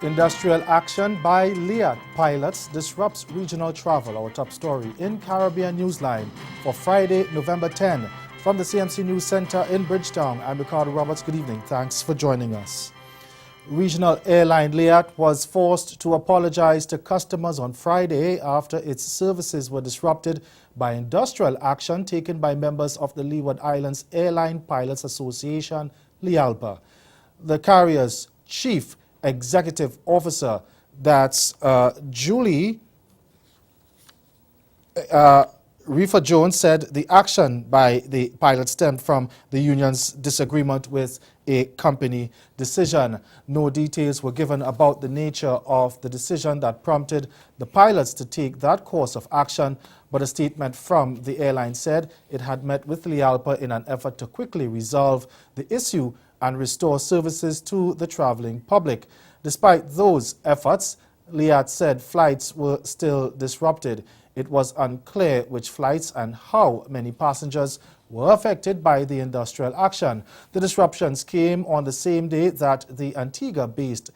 Industrial action by Liat pilots disrupts regional travel. Our top story in Caribbean Newsline for Friday, November 10. From the CMC News Center in Bridgetown, I'm Ricardo Roberts. Good evening. Thanks for joining us. Regional airline Liat was forced to apologize to customers on Friday after its services were disrupted by industrial action taken by members of the Leeward Islands Airline Pilots Association, LIALPA. The carrier's chief executive officer, that's Julie Reefer Jones, said the action by the pilot stemmed from the union's disagreement with a company decision. No details were given about the nature of the decision that prompted the pilots to take that course of action, but a statement from the airline said it had met with LIALPA in an effort to quickly resolve the issue and restore services to the traveling public. Despite those efforts, Liat said flights were still disrupted. It was unclear which flights and how many passengers were affected by the industrial action. The disruptions came on the same day that the Antigua-based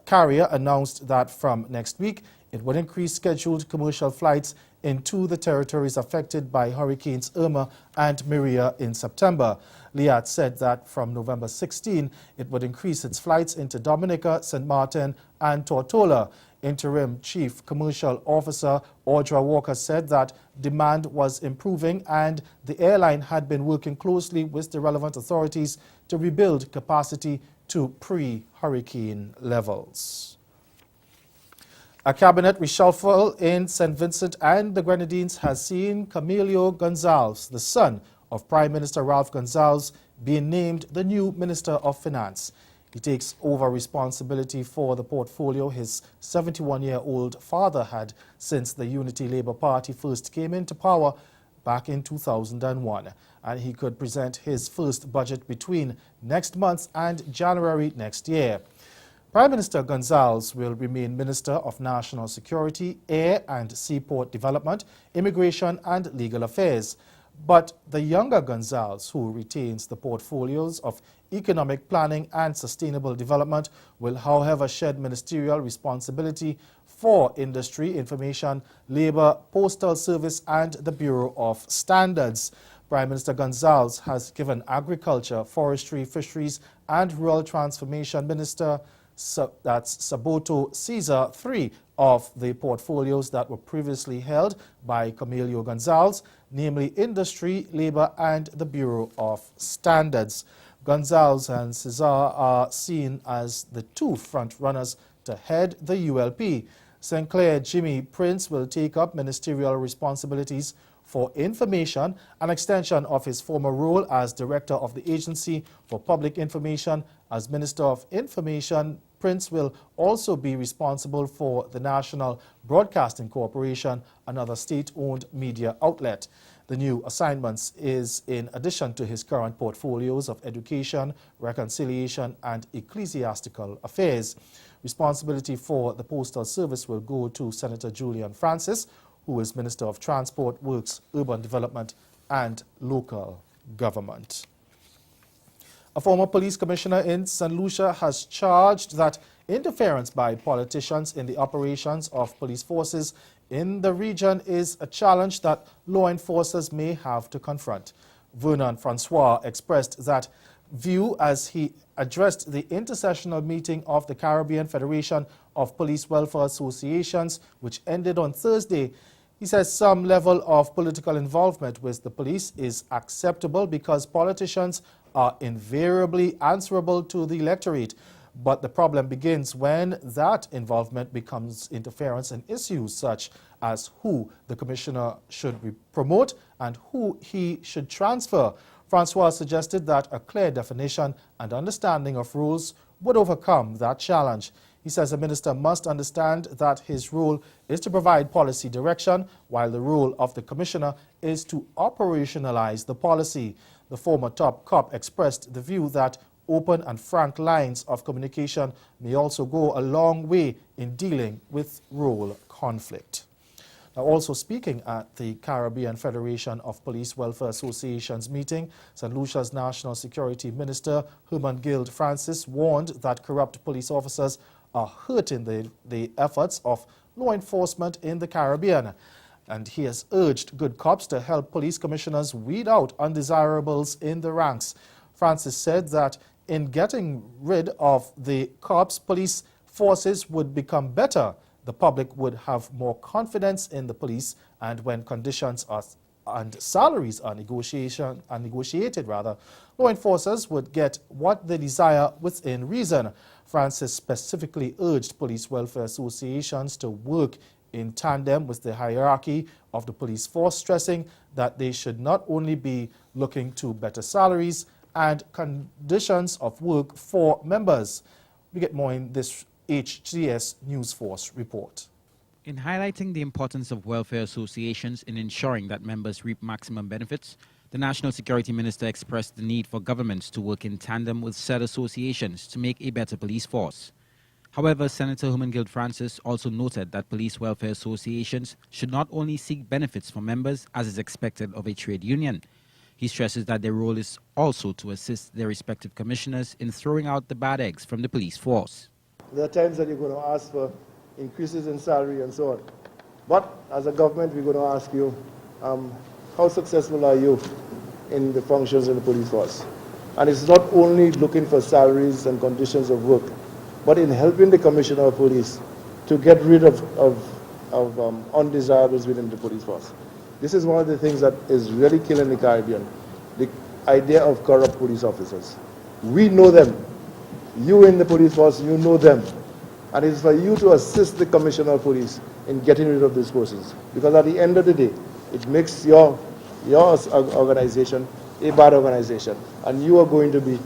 carrier announced that from next week it would increase scheduled commercial flights into the territories affected by Hurricanes Irma and Maria in September. Liat said that from November 16, it would increase its flights into Dominica, St. Martin, and Tortola. Interim Chief Commercial Officer Audra Walker said that demand was improving and the airline had been working closely with the relevant authorities to rebuild capacity to pre-hurricane levels. A cabinet reshuffle in St. Vincent and the Grenadines has seen Camilo Gonzalez, the son of Prime Minister Ralph Gonzalez, being named the new Minister of Finance. He takes over responsibility for the portfolio his 71-year-old father had since the Unity Labour Party first came into power back in 2001. And he could present his first budget between next month and January next year. Prime Minister Gonzalez will remain Minister of National Security, Air and Seaport Development, Immigration and Legal Affairs. But the younger Gonzalez, who retains the portfolios of Economic Planning and Sustainable Development, will however shed ministerial responsibility for Industry, Information, Labour, Postal Service and the Bureau of Standards. Prime Minister Gonzalez has given Agriculture, Forestry, Fisheries and Rural Transformation Minister that's Saboto Caesar 3 of the portfolios that were previously held by Camilo Gonzalez, namely Industry, Labour and the Bureau of Standards. Gonzalez and Caesar are seen as the two front-runners to head the ULP. St. Clair Jimmy Prince will take up ministerial responsibilities for information, an extension of his former role as Director of the Agency for Public Information. As Minister of Information, Prince will also be responsible for the National Broadcasting Corporation, another state-owned media outlet. The new assignments is in addition to his current portfolios of Education, Reconciliation and Ecclesiastical Affairs. Responsibility for the Postal Service will go to Senator Julian Francis, who is Minister of Transport, Works, Urban Development and Local Government. A former police commissioner in St. Lucia has charged that interference by politicians in the operations of police forces in the region is a challenge that law enforcers may have to confront. Vernon Francois expressed that view as he addressed the intersessional meeting of the Caribbean Federation of Police Welfare Associations, which ended on Thursday. He says some level of political involvement with the police is acceptable because politicians are invariably answerable to the electorate. But the problem begins when that involvement becomes interference in issues such as who the commissioner should promote and who he should transfer. Francois suggested that a clear definition and understanding of rules would overcome that challenge. He says the minister must understand that his role is to provide policy direction, while the role of the commissioner is to operationalize the policy. The former top cop expressed the view that open and frank lines of communication may also go a long way in dealing with role conflict. Now, also speaking at the Caribbean Federation of Police Welfare Associations meeting, St. Lucia's National Security Minister Herman Guild Francis warned that corrupt police officers are hurting the efforts of law enforcement in the Caribbean. And he has urged good cops to help police commissioners weed out undesirables in the ranks. Francis said that in getting rid of the cops, police forces would become better. The public would have more confidence in the police, and when conditions and salaries are negotiated, law enforcers would get what they desire within reason. Francis specifically urged police welfare associations to work in tandem with the hierarchy of the police force, stressing that they should not only be looking to better salaries and conditions of work for members. We get more in this HCS News Force report. In highlighting the importance of welfare associations in ensuring that members reap maximum benefits, the National Security Minister expressed the need for governments to work in tandem with said associations to make a better police force. However, Senator Herman Guild Francis also noted that police welfare associations should not only seek benefits for members as is expected of a trade union. He stresses that their role is also to assist their respective commissioners in throwing out the bad eggs from the police force. There are times that you're going to ask for increases in salary and so on. But as a government, we're going to ask you, how successful are you in the functions in the police force? And it's not only looking for salaries and conditions of work, but in helping the Commissioner of Police to get rid of undesirables within the police force. This is one of the things that is really killing the Caribbean, the idea of corrupt police officers. We know them. You in the police force, you know them. And it's for you to assist the Commissioner of Police in getting rid of these persons. Because at the end of the day, it makes your organization a bad organization. And you are going to be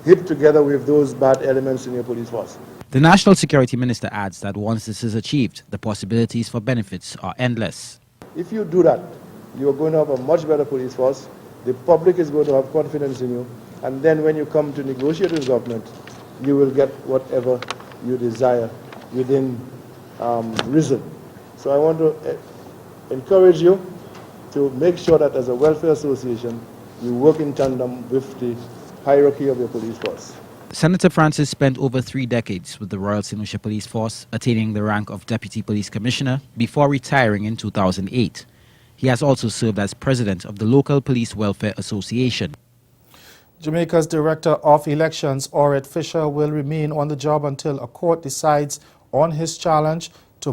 hit together with those bad elements in your police force. The National Security Minister adds that once this is achieved, the possibilities for benefits are endless. If you do that, you are going to have a much better police force. The public is going to have confidence in you. And then when you come to negotiate with government, you will get whatever you desire within reason. So I want to encourage you to make sure that as a welfare association, you work in tandem with the hierarchy of your police force. Senator Francis spent over 3 decades with the Royal St. Lucia Police Force, attaining the rank of Deputy Police Commissioner before retiring in 2008. He has also served as president of the local Police Welfare Association. Jamaica's Director of Elections, Orrit Fisher, will remain on the job until a court decides on his challenge to a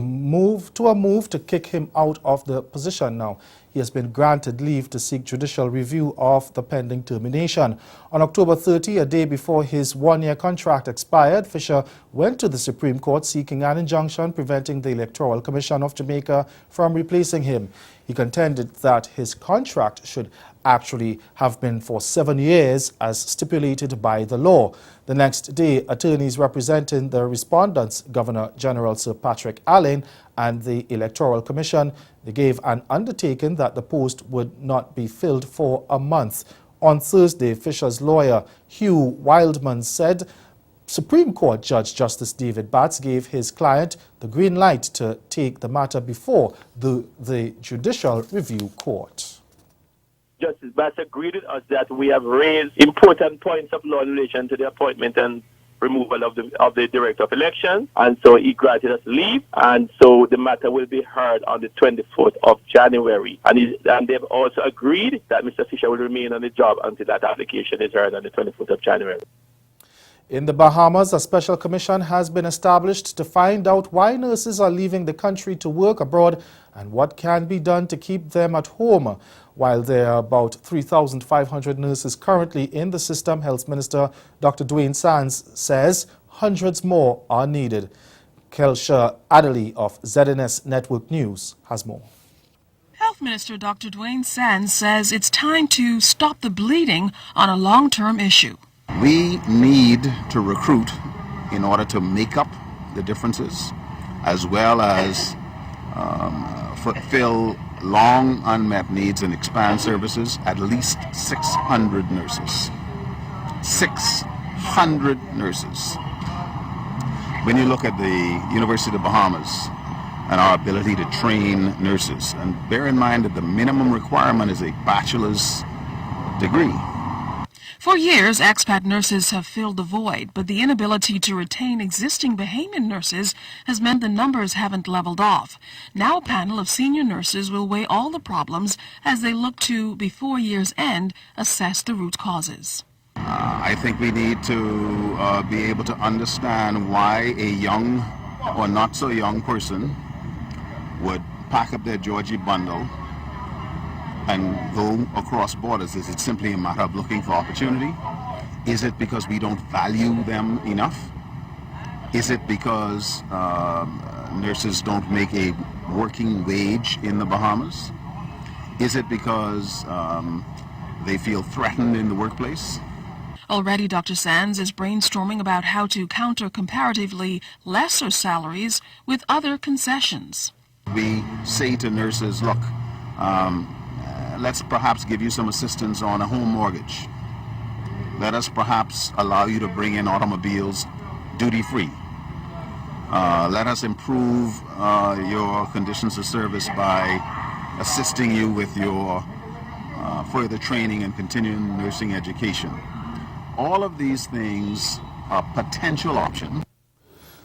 move to kick him out of the position. Now, he has been granted leave to seek judicial review of the pending termination. On October 30, a day before his 1-year contract expired, Fisher went to the Supreme Court seeking an injunction preventing the Electoral Commission of Jamaica from replacing him. He contended that his contract should actually have been for 7 years as stipulated by the law. The next day, attorneys representing the respondents, Governor General Sir Patrick Allen and the Electoral Commission, they gave an undertaking that the post would not be filled for a month. On Thursday, Fisher's lawyer, Hugh Wildman, said Supreme Court Judge Justice David Batts gave his client the green light to take the matter before the Judicial Review Court. Justice Batts agreed with us that we have raised important points of law in relation to the appointment and removal of the Director of Elections, and so he granted us leave, and so the matter will be heard on the 24th of January. And they've also agreed that Mr. Fisher will remain on the job until that application is heard on the 24th of January. In the Bahamas, a special commission has been established to find out why nurses are leaving the country to work abroad and what can be done to keep them at home. While there are about 3,500 nurses currently in the system, Health Minister Dr. Dwayne Sands says hundreds more are needed. Kelsha Adderley of ZNS Network News has more. Health Minister Dr. Dwayne Sands says it's time to stop the bleeding on a long-term issue. We need to recruit in order to make up the differences, as well as fulfill long unmet needs and expand services. At least 600 nurses. 600 nurses. When you look at the University of the Bahamas and our ability to train nurses, and bear in mind that the minimum requirement is a bachelor's degree. For years, expat nurses have filled the void, but the inability to retain existing Bahamian nurses has meant the numbers haven't leveled off. Now a panel of senior nurses will weigh all the problems as they look to, before year's end, assess the root causes. I think we need to be able to understand why a young or not so young person would pack up their Georgie bundle and go across borders. Is it simply a matter of looking for opportunity? Is it because we don't value them enough? Is it because nurses don't make a working wage in the Bahamas? Is it because they feel threatened in the workplace? Already, Dr. Sands is brainstorming about how to counter comparatively lesser salaries with other concessions. We say to nurses, look, let's perhaps give you some assistance on a home mortgage. Let us perhaps allow you to bring in automobiles duty-free. Let us improve your conditions of service by assisting you with your further training and continuing nursing education. All of these things are potential options.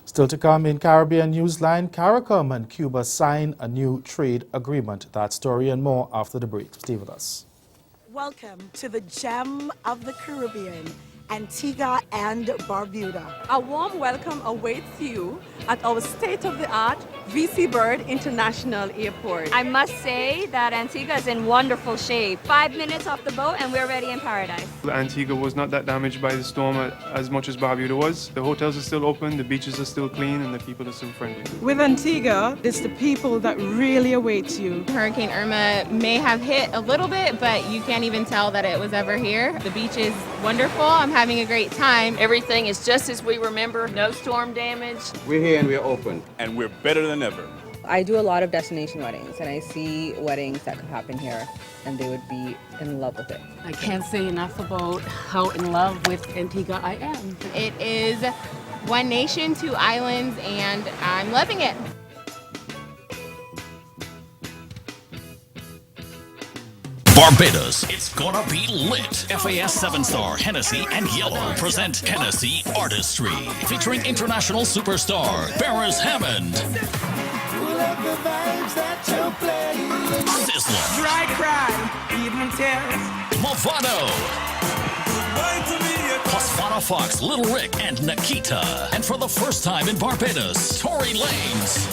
Still to come in Caribbean Newsline, CARICOM and Cuba sign a new trade agreement. That story and more after the break. Stay with us. Welcome to the gem of the Caribbean, Antigua and Barbuda. A warm welcome awaits you at our state-of-the-art VC Bird International Airport. I must say that Antigua is in wonderful shape. 5 minutes off the boat and we're already in paradise. Antigua was not that damaged by the storm as much as Barbuda was. The hotels are still open, the beaches are still clean, and the people are still friendly. With Antigua, it's the people that really await you. Hurricane Irma may have hit a little bit, but you can't even tell that it was ever here. The beach is wonderful. I'm having a great time. Everything is just as we remember. No storm damage. We're here and we're open. And we're better than ever. I do a lot of destination weddings, and I see weddings that could happen here, and they would be in love with it. I can't say enough about how in love with Antigua I am. It is one nation, two islands, and I'm loving it. Barbados, it's gonna be lit. FAS 7-Star, Hennessy, and Yellow present Hennessy Artistry, featuring international superstar Beres Hammond, Sizzler, Dry cry, evening tears, Movado, plus Fana Fox, Little Rick, and Nikita. And for the first time in Barbados, Tory Lanez.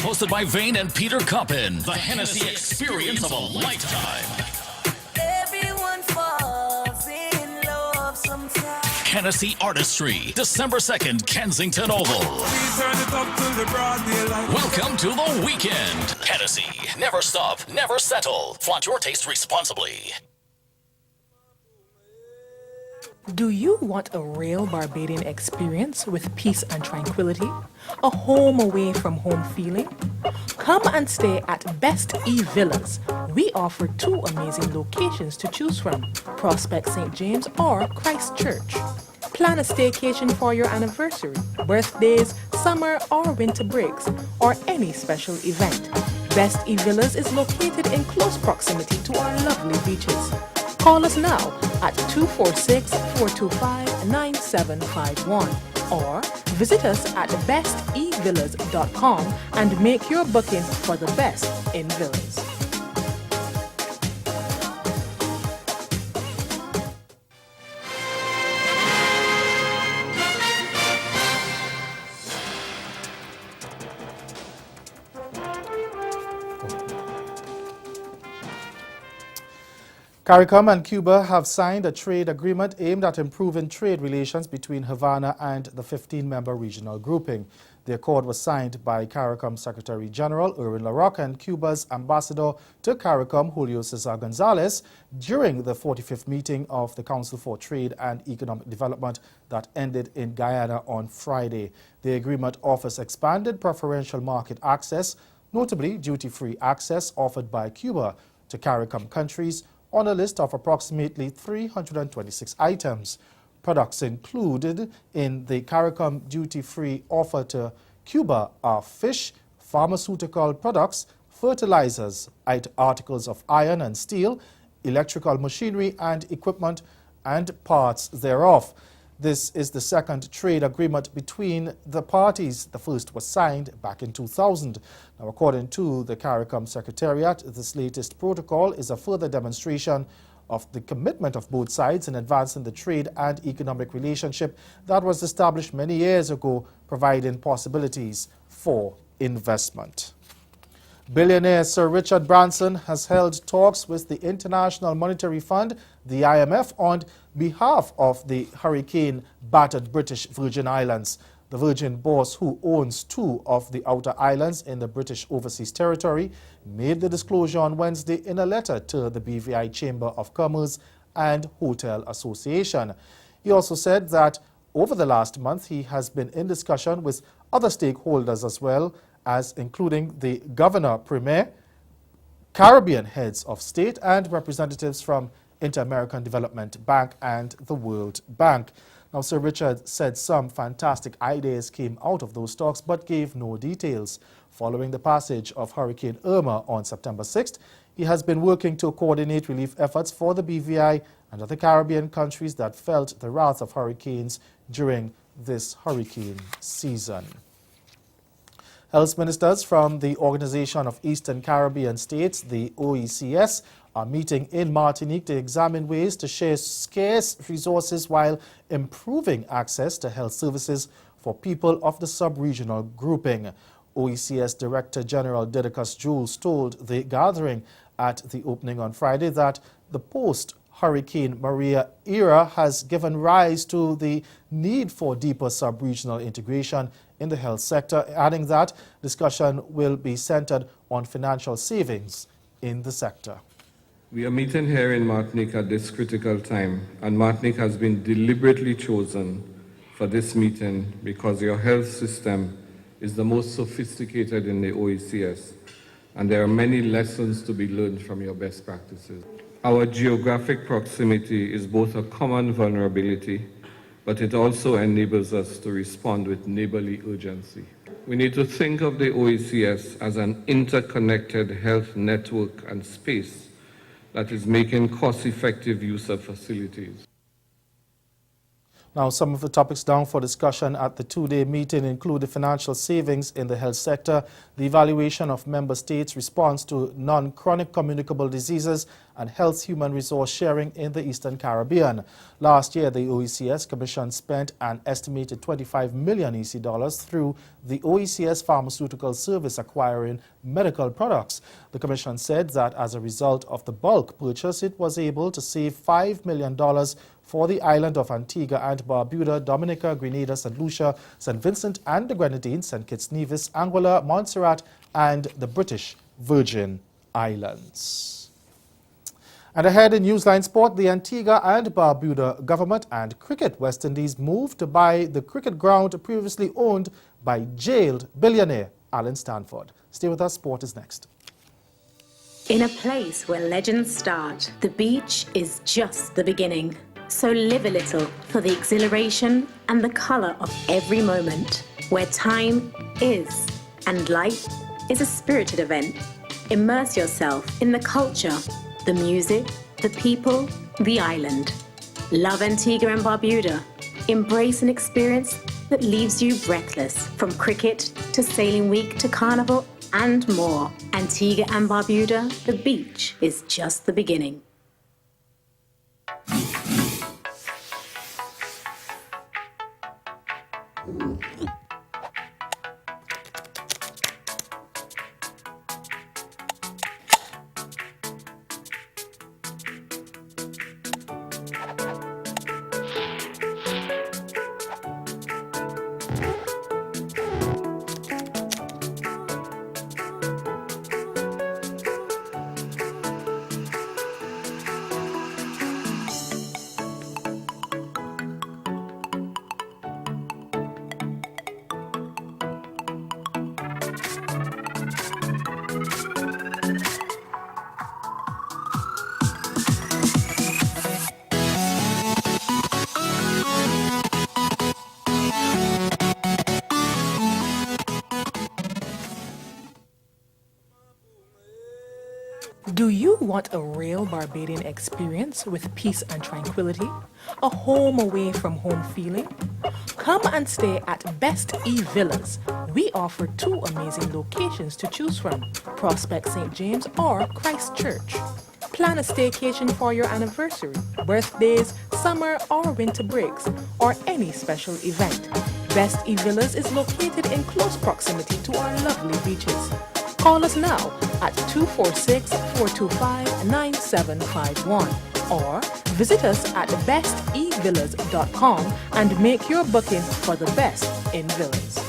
Hosted by Vane and Peter Coppin, the Hennessy experience of a lifetime. everyone falls in love sometimes. Hennessy Artistry, December 2nd, Kensington Oval. Welcome to the weekend. Hennessy, never stop, never settle. Flaunt your taste responsibly. Do you want a real Barbadian experience with peace and tranquility? A home away from home feeling? Come and stay at Best E Villas. We offer 2 amazing locations to choose from, Prospect St. James or Christchurch. Plan a staycation for your anniversary, birthdays, summer or winter breaks, or any special event. Best E Villas is located in close proximity to our lovely beaches. Call us now at 246-425-9751 or visit us at bestevillas.com and make your booking for the best in villas. CARICOM and Cuba have signed a trade agreement aimed at improving trade relations between Havana and the 15-member regional grouping. The accord was signed by CARICOM Secretary General Erwin LaRocque and Cuba's ambassador to CARICOM, Julio Cesar Gonzalez, during the 45th meeting of the Council for Trade and Economic Development that ended in Guyana on Friday. The agreement offers expanded preferential market access, notably duty-free access offered by Cuba to CARICOM countries on a list of approximately 326 items. Products included in the CARICOM duty-free offer to Cuba are fish, pharmaceutical products, fertilizers, articles of iron and steel, electrical machinery and equipment, and parts thereof. This is the second trade agreement between the parties. The first was signed back in 2000. Now, according to the CARICOM Secretariat, this latest protocol is a further demonstration of the commitment of both sides in advancing the trade and economic relationship that was established many years ago, providing possibilities for investment. Billionaire Sir Richard Branson has held talks with the International Monetary Fund, the IMF, on behalf of the hurricane-battered British Virgin Islands. The Virgin boss, who owns 2 of the outer islands in the British Overseas Territory, made the disclosure on Wednesday in a letter to the BVI Chamber of Commerce and Hotel Association. He also said that over the last month he has been in discussion with other stakeholders as well, as including the Governor Premier, Caribbean heads of state, and representatives from Inter-American Development Bank and the World Bank. Now, Sir Richard said some fantastic ideas came out of those talks, but gave no details. Following the passage of Hurricane Irma on September 6th, he has been working to coordinate relief efforts for the BVI and other Caribbean countries that felt the wrath of hurricanes during this hurricane season. Health ministers from the Organization of Eastern Caribbean States, the OECS, are meeting in Martinique to examine ways to share scarce resources while improving access to health services for people of the sub-regional grouping. OECS Director General Didacus Jules told the gathering at the opening on Friday that the post-Hurricane Maria era has given rise to the need for deeper sub-regional integration in the health sector, adding that discussion will be centered on financial savings in the sector. We are meeting here in Martinique at this critical time, and Martinique has been deliberately chosen for this meeting because your health system is the most sophisticated in the OECS, and there are many lessons to be learned from your best practices. Our geographic proximity is both a common vulnerability, but it also enables us to respond with neighborly urgency. We need to think of the OECS as an interconnected health network and space that is making cost-effective use of facilities. Now, some of the topics down for discussion at the two-day meeting include the financial savings in the health sector, the evaluation of member states' response to non-chronic communicable diseases, and health human resource sharing in the Eastern Caribbean. Last year, the OECS Commission spent an estimated 25 million EC dollars through the OECS Pharmaceutical Service acquiring medical products. The Commission said that as a result of the bulk purchase, it was able to save $5 million for the island of Antigua and Barbuda, Dominica, Grenada, St. Lucia, St. Vincent and the Grenadines, St. Kitts Nevis, Anguilla, Montserrat, and the British Virgin Islands. And ahead in Newsline Sport, the Antigua and Barbuda government and Cricket West Indies moved to buy the cricket ground previously owned by jailed billionaire Alan Stanford. Stay with us, sport is next. In a place where legends start, the beach is just the beginning. So live a little for the exhilaration and the color of every moment, where time is and life is a spirited event. Immerse yourself in the culture, the music, the people, the island. Love Antigua and Barbuda. Embrace an experience that leaves you breathless, from cricket to sailing week to carnival and more. Antigua and Barbuda, the beach is just the beginning. want a real Barbadian experience with peace and tranquility? A home away from home feeling? Come and stay at Best E Villas. We offer 2 amazing locations to choose from, Prospect St. James or Christchurch. Plan a staycation for your anniversary, birthdays, summer or winter breaks, or any special event. Best E Villas is located in close proximity to our lovely beaches. Call us now at 246-425-9751 or visit us at bestevillas.com and make your booking for the best in villas.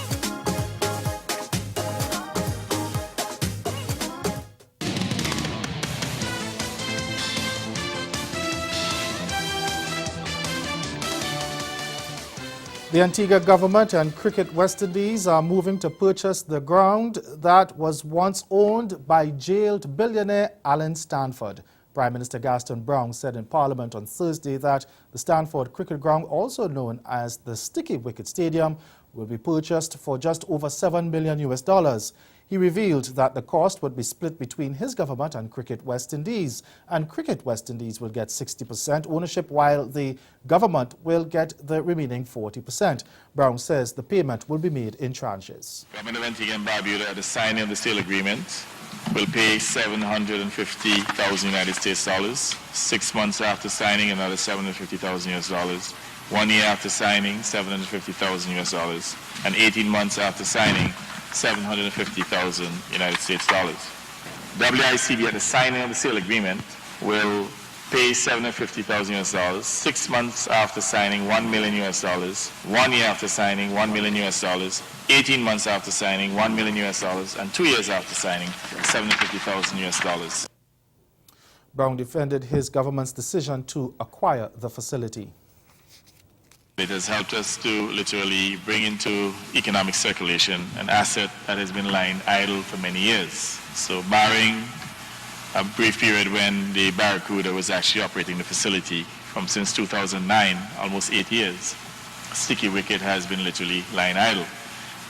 The Antigua government and Cricket West Indies are moving to purchase the ground that was once owned by jailed billionaire Alan Stanford. Prime Minister Gaston Browne said in Parliament on Thursday that the Stanford Cricket Ground, also known as the Sticky Wicket Stadium, will be purchased for just over $7 million. He revealed that the cost would be split between his government and Cricket West Indies, and Cricket West Indies will get 60% ownership while the government will get the remaining 40%. Browne says the payment will be made in tranches. Government of Antigua and Barbuda at the signing of the sale agreement will pay $750,000 United States dollars. 6 months after signing, another $750,000 US dollars. 1 year after signing, $750,000 US dollars, and 18 months after signing, $750,000 United States dollars. WICB at the signing of the sale agreement will pay $750,000 US dollars. 6 months after signing, $1 million US dollars. 1 year after signing, $1 million US dollars. 18 months after signing, $1 million US dollars, and 2 years after signing, $750,000 US dollars. Browne defended his government's decision to acquire the facility. It has helped us to literally bring into economic circulation an asset that has been lying idle for many years. So barring a brief period when the Barracuda was actually operating the facility from since 2009, almost 8 years, Sticky Wicket has been literally lying idle.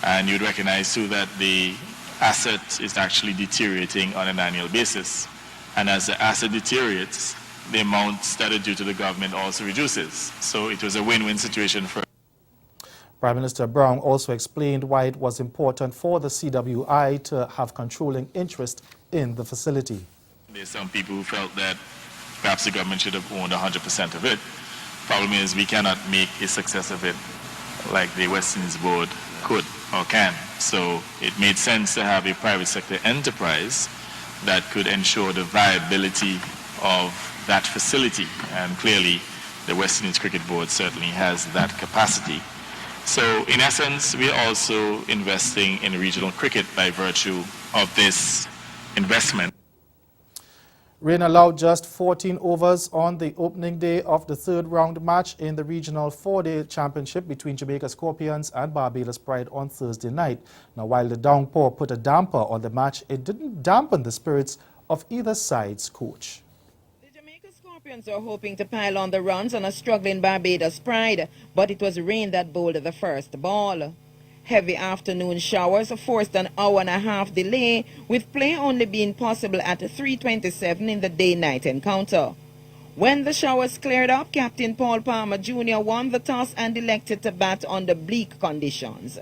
And you'd recognize too that the asset is actually deteriorating on an annual basis. And as the asset deteriorates, the amounts that are due to the government also reduces. So it was a win-win situation for. Prime Minister Browne also explained why it was important for the CWI to have controlling interest in the facility. There's some people who felt that perhaps the government should have owned 100% of it. Problem is we cannot make a success of it like the West Indies Board could or can. So it made sense to have a private sector enterprise that could ensure the viability of that facility, and clearly the West Indies Cricket Board certainly has that capacity. So in essence, we are also investing in regional cricket by virtue of this investment. Rain allowed just 14 overs on the opening day of the third round match in the regional 4-day championship between Jamaica Scorpions and Barbados Pride on Thursday night. Now, while the downpour put a damper on the match, it didn't dampen the spirits of either side's coach. Scorpions are hoping to pile on the runs on a struggling Barbados Pride, but it was rain that bowled the first ball. Heavy afternoon showers forced an hour-and-a-half delay, with play only being possible at 3:27 in the day-night encounter. When the showers cleared up, Captain Paul Palmer Jr. won the toss and elected to bat under bleak conditions.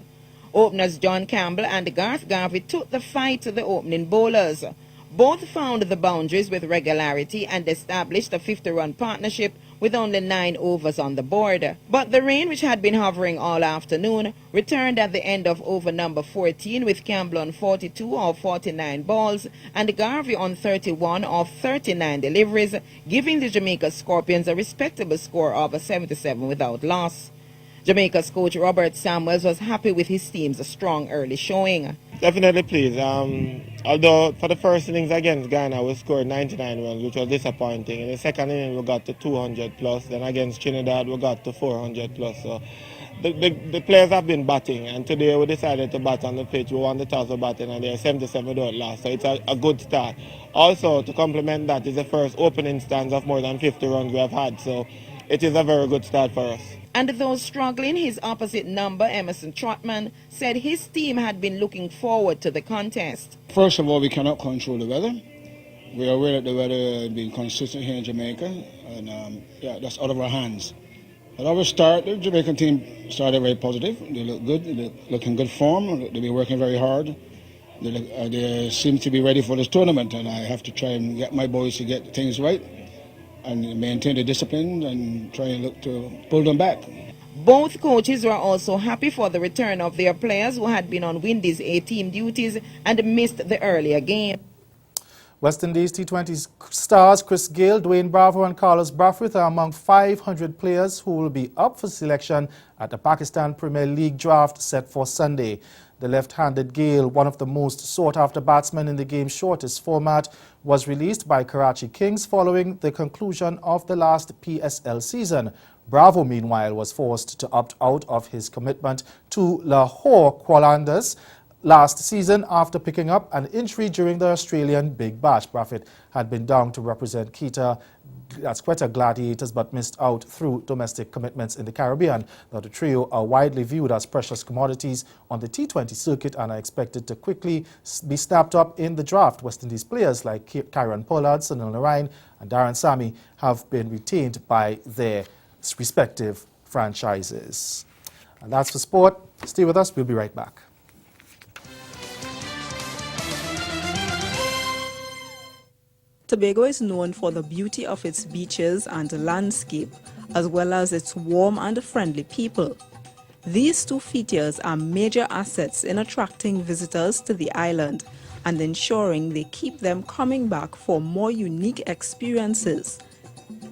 Openers John Campbell and Garth Garvey took the fight to the opening bowlers. Both found the boundaries with regularity and established a 50-run partnership with only 9 overs on the board. But the rain, which had been hovering all afternoon, returned at the end of over number 14 with Campbell on 42 of 49 balls and Garvey on 31 of 39 deliveries, giving the Jamaica Scorpions a respectable score of 77 without loss. Jamaica's coach Robert Samuels was happy with his team's strong early showing. Definitely pleased. Although for the first innings against Ghana we scored 99 runs, which was disappointing. In the second inning we got to 200 plus. Then against Trinidad we got to 400 plus. So the players have been batting, and today we decided to bat on the pitch. We won the toss of batting and they're 77 without loss. So it's a good start. Also, to complement that, is the first opening stands of more than 50 runs we have had. So it is a very good start for us. And though struggling, his opposite number, Emerson Trotman, said his team had been looking forward to the contest. First of all, we cannot control the weather. We are aware that the weather has been consistent here in Jamaica, and yeah, that's out of our hands. At our start, the Jamaican team started very positive. They look good, they look in good form, they've been working very hard. They seem to be ready for this tournament, and I have to try and get my boys to get things right and maintain the discipline and try and look to pull them back. Both coaches were also happy for the return of their players who had been on Windies A-team duties and missed the earlier game. West Indies T20 stars Chris Gayle, Dwayne Bravo and Carlos Brathwaite are among 500 players who will be up for selection at the Pakistan Premier League draft set for Sunday. The left-handed Gayle, one of the most sought-after batsmen in the game's shortest format, was released by Karachi Kings following the conclusion of the last PSL season. Bravo, meanwhile, was forced to opt out of his commitment to Lahore Qalandars last season after picking up an injury during the Australian Big Bash. Brathwaite had been down to represent Quetta Gladiators but missed out through domestic commitments in the Caribbean. Now, the trio are widely viewed as precious commodities on the T20 circuit and are expected to quickly be snapped up in the draft. West Indies players like Kieron Pollard, Sunil Narine and Darren Sammy have been retained by their respective franchises. And that's for sport. Stay with us. We'll be right back. Tobago is known for the beauty of its beaches and landscape, as well as its warm and friendly people. These two features are major assets in attracting visitors to the island and ensuring they keep them coming back for more unique experiences.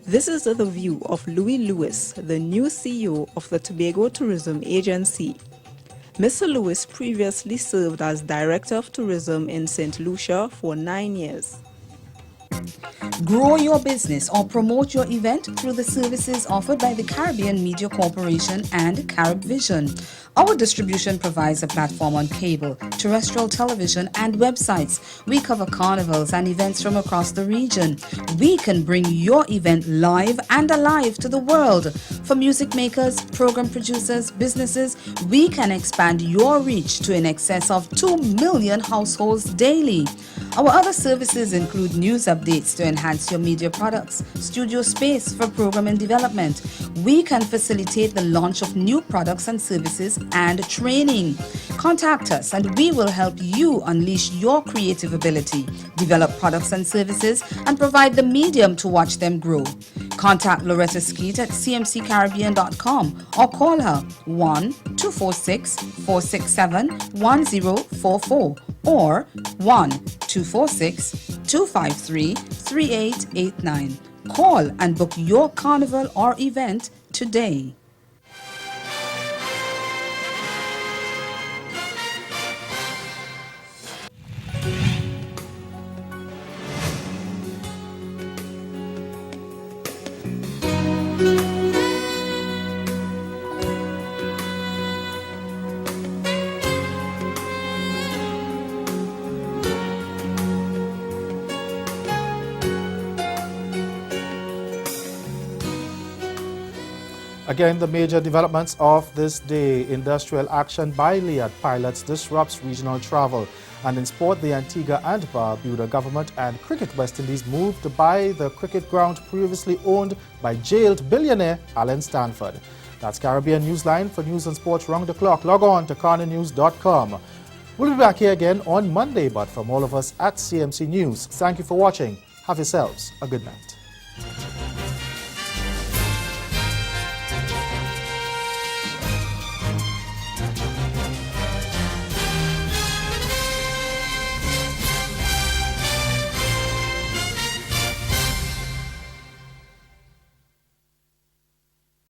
This is the view of Louis Lewis, the new CEO of the Tobago Tourism Agency. Mr. Lewis previously served as Director of Tourism in St. Lucia for 9 years. Grow your business or promote your event through the services offered by the Caribbean Media Corporation and CaribVision. Our distribution provides a platform on cable, terrestrial television, and websites. We cover carnivals and events from across the region. We can bring your event live and alive to the world. For music makers, program producers, businesses, we can expand your reach to in excess of 2 million households daily. Our other services include news updates to enhance your media products, studio space for program and development. We can facilitate the launch of new products and services and training. Contact us and we will help you unleash your creative ability, develop products and services, and provide the medium to watch them grow. Contact Loretta Skeet at cmccaribbean.com or call her 1-246-467-1044 or 1-246-253-3889. Call and book your carnival or event today. Again, the major developments of this day. Industrial action by Liat pilots disrupts regional travel. And in sport, the Antigua and Barbuda government and Cricket West Indies move to buy the cricket ground previously owned by jailed billionaire Alan Stanford. That's Caribbean Newsline. For news and sports round the clock, log on to CarnaNews.com. We'll be back here again on Monday, but from all of us at CMC News, thank you for watching. Have yourselves a good night.